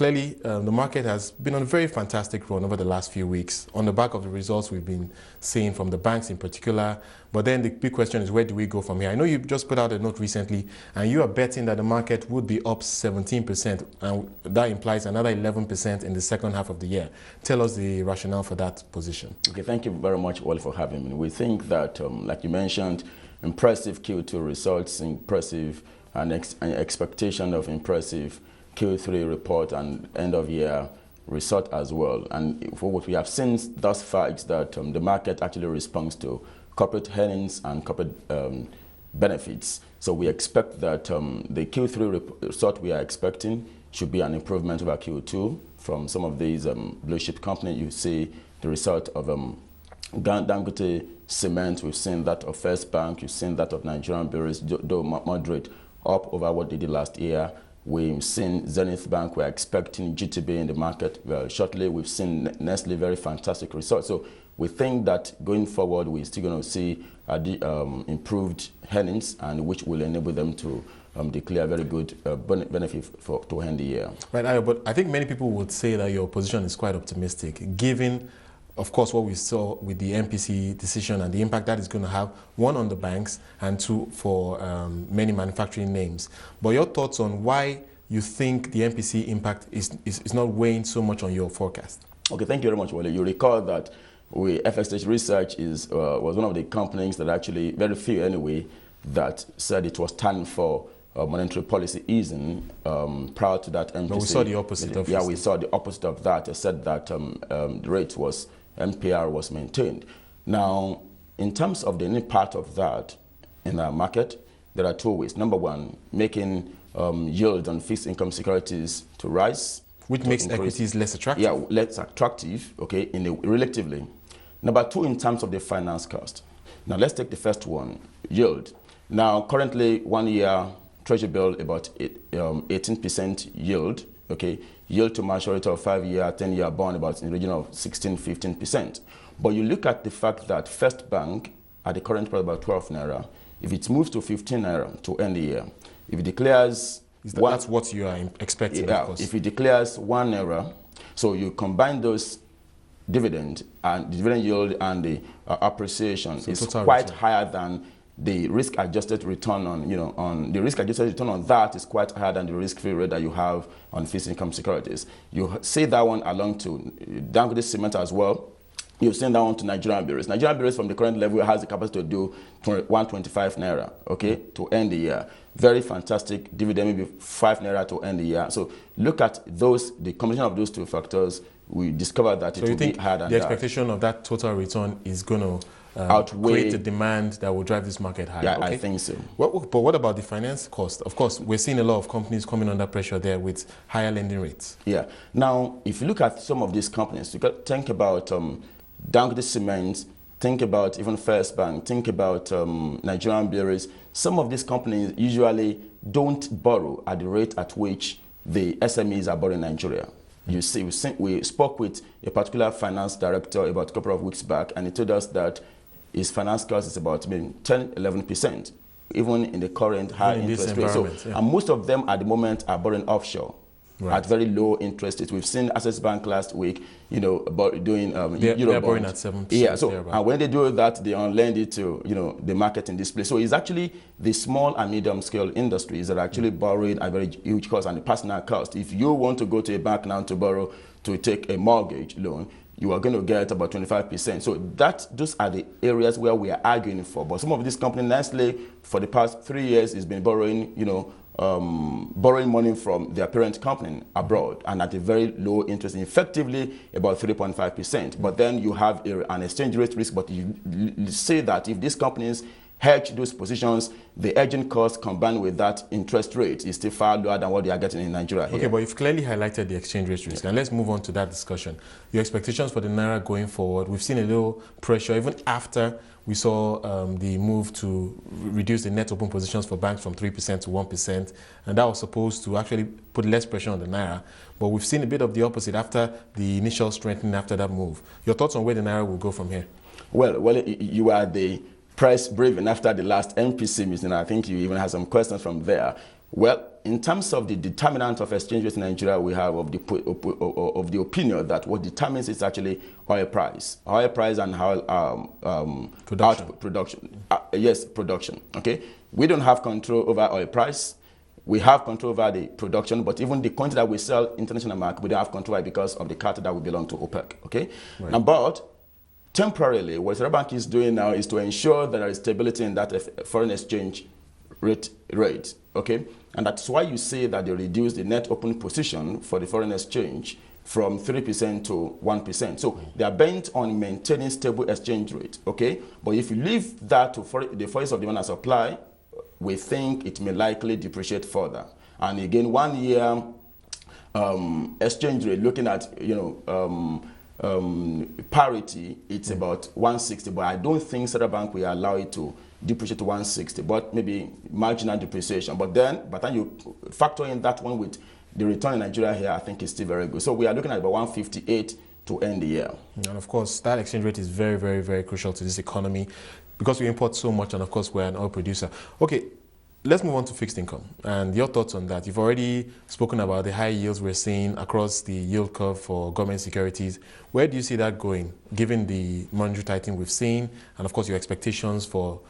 clearly the market has been on a very fantastic run over the last few weeks on the back of the results we've been seeing from the banks in particular. But then the big question is, where do we go from here? I know you just put out a note recently, and you are betting that the market would be up 17%, and that implies another 11% in the second half of the year. Tell us the rationale for that position. Okay, thank you very much, Wole, for having me. We think that, like you mentioned, impressive Q2 results, impressive and expectation of impressive Q3 report and end of year result as well. And for what we have seen thus far is that the market actually responds to corporate earnings and corporate benefits. So we expect that the Q3 result we are expecting should be an improvement over Q2 from some of these blue chip companies. You see the result of Dangote Cement, we've seen that of First Bank, you've seen that of Nigerian breweries, though moderate, up over what they did last year. We've seen Zenith Bank, we're expecting GTB in the market shortly. We've seen Nestle, very fantastic results. So we think that going forward, we're still going to see improved earnings, and which will enable them to declare very good benefit to end the year. Right, Ayo, but I think many people would say that your position is quite optimistic, given, of course, what we saw with the MPC decision and the impact that is going to have, one, on the banks, and two, for many manufacturing names. But your thoughts on why you think the MPC impact is not weighing so much on your forecast? Okay, thank you very much, Wole. You recall that FSDH Research was one of the companies that actually, very few anyway, that said it was time for monetary policy easing prior to that MPC. But we saw the opposite of it. Yeah, we saw the opposite of that. It said that the rate was, MPR was maintained. Now, in terms of the any part of that in our market, there are two ways. Number one, making yield on fixed income securities to rise. Which makes equities less attractive. Yeah, less attractive, okay, relatively. Number two, in terms of the finance cost. Now, let's take the first one, yield. Now, currently, 1 year Treasury bill about 18% yield, okay? Yield to maturity of 5 year, 10 year bond about in the region of 16, 15%. But you look at the fact that First Bank at the current price about 12 naira, if it moves to 15 naira to end the year, if it declares that's what you are expecting, yeah, of course. If it declares 1 naira, so you combine those dividend and the dividend yield and the appreciation, so is quite higher than the risk-adjusted return on, the risk-adjusted return on that is quite higher than the risk-free rate that you have on fixed income securities. You see that one along to Dangote Cement as well. You've seen that one to Nigerian breweries. Nigerian breweries from the current level has the capacity to do 125 naira, okay, to end the year. Very fantastic dividend, maybe 5 naira to end the year. So look at those, the combination of those two factors, we discovered that it will be higher than that. The expectation of that total return is going to outweigh the demand that will drive this market higher? Yeah, okay. I think so. But what about the finance cost? Of course, we're seeing a lot of companies coming under pressure there with higher lending rates. Yeah. Now, if you look at some of these companies, you got to think about Dangote Cement, think about even First Bank, think about Nigerian breweries. Some of these companies usually don't borrow at the rate at which the SMEs are borrowing in Nigeria. You see, we spoke with a particular finance director about a couple of weeks back, and he told us that his finance cost is about maybe 10–11%, even in the current high interest rate. So, yeah. And most of them at the moment are borrowing offshore. Right. At very low interest rates. We've seen Access Bank last week, about doing they're borrowing at 7%. Yeah, so and when they do that, they lend it to the market in this place. So it's actually the small and medium scale industries that are actually borrowing at very huge cost and the personal cost. If you want to go to a bank now to borrow to take a mortgage loan, you are going to get about 25%. So those are the areas where we are arguing for. But some of these companies, Nestle, for the past 3 years, has been borrowing, borrowing money from their parent company abroad and at a very low interest, effectively about 3.5%. But then you have an exchange rate risk. But you say that if these companies hedge those positions, the hedging cost combined with that interest rate is still far lower than what they are getting in Nigeria here. Okay, but you've clearly highlighted the exchange rate risk. And let's move on to that discussion. Your expectations for the Naira going forward. We've seen a little pressure even after we saw the move to reduce the net open positions for banks from 3% to 1%. And that was supposed to actually put less pressure on the Naira. But we've seen a bit of the opposite after the initial strengthening after that move. Your thoughts on where the Naira will go from here? Well, you are the press briefing after the last MPC meeting. I think you even had some questions from there. Well, in terms of the determinant of exchange rate in Nigeria, we have of the opinion that what determines is actually oil price and how production. Yes, production. Okay, we don't have control over oil price. We have control over the production, but even the quantity that we sell international market, we don't have control over because of the cartel that we belong to OPEC. Okay, right. Now, but temporarily, what the Central Bank is doing now is to ensure that there is stability in that foreign exchange rate. Okay, and that's why you see that they reduce the net open position for the foreign exchange from 3% to 1%. So they are bent on maintaining stable exchange rate. Okay, but if you leave that to the force of demand and supply, we think it may likely depreciate further. And again, 1 year exchange rate, looking at parity, it's about 160. But I don't think Central Bank will allow it to depreciate to 160, but maybe marginal depreciation. But then, by the time you factor in that one with the return in Nigeria here, I think it's still very good. So we are looking at about 158 to end the year. And of course, that exchange rate is very, very, very crucial to this economy because we import so much, and of course, we're an oil producer. Okay, let's move on to fixed income and your thoughts on that. You've already spoken about the high yields we're seeing across the yield curve for government securities. Where do you see that going, given the monetary tightening we've seen, and of course your expectations for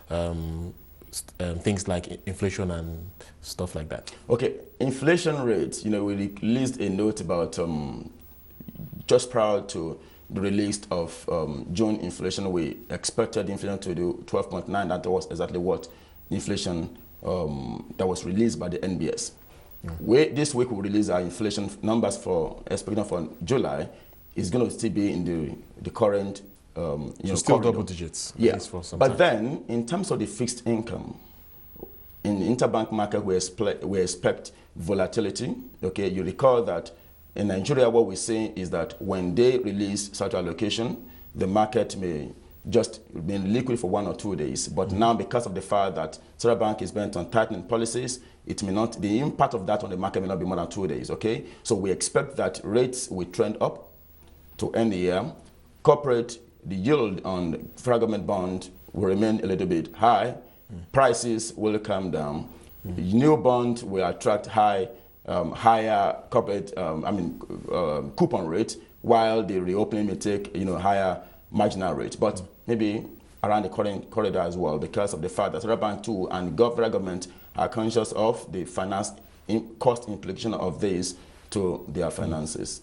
things like inflation and stuff like that? Okay, inflation rates, we released a note about just prior to the release of June inflation. We expected inflation to do 12.9. That was exactly what inflation that was released by the NBS. This week we'll release our inflation numbers expecting for July. Is going to still be in the current so still corridor. Double digits. Yeah, but then in terms of the fixed income, in the interbank market we expect volatility. Okay, you recall that in Nigeria what we're saying is that when they release such allocation, the market may just been liquid for 1 or 2 days. But now, because of the fact that Central Bank is bent on tightening policies, it may not, the impact of that on the market may not be more than 2 days, okay? So we expect that rates will trend up to end the year. Corporate, the yield on federal government bond will remain a little bit high. Prices will come down. The new bond will attract higher corporate, coupon rate, while the reopening may take, higher marginal rate, but maybe around the current corridor as well, because of the fact that Central Bank too and federal government are conscious of the finance cost implication of this to their finances.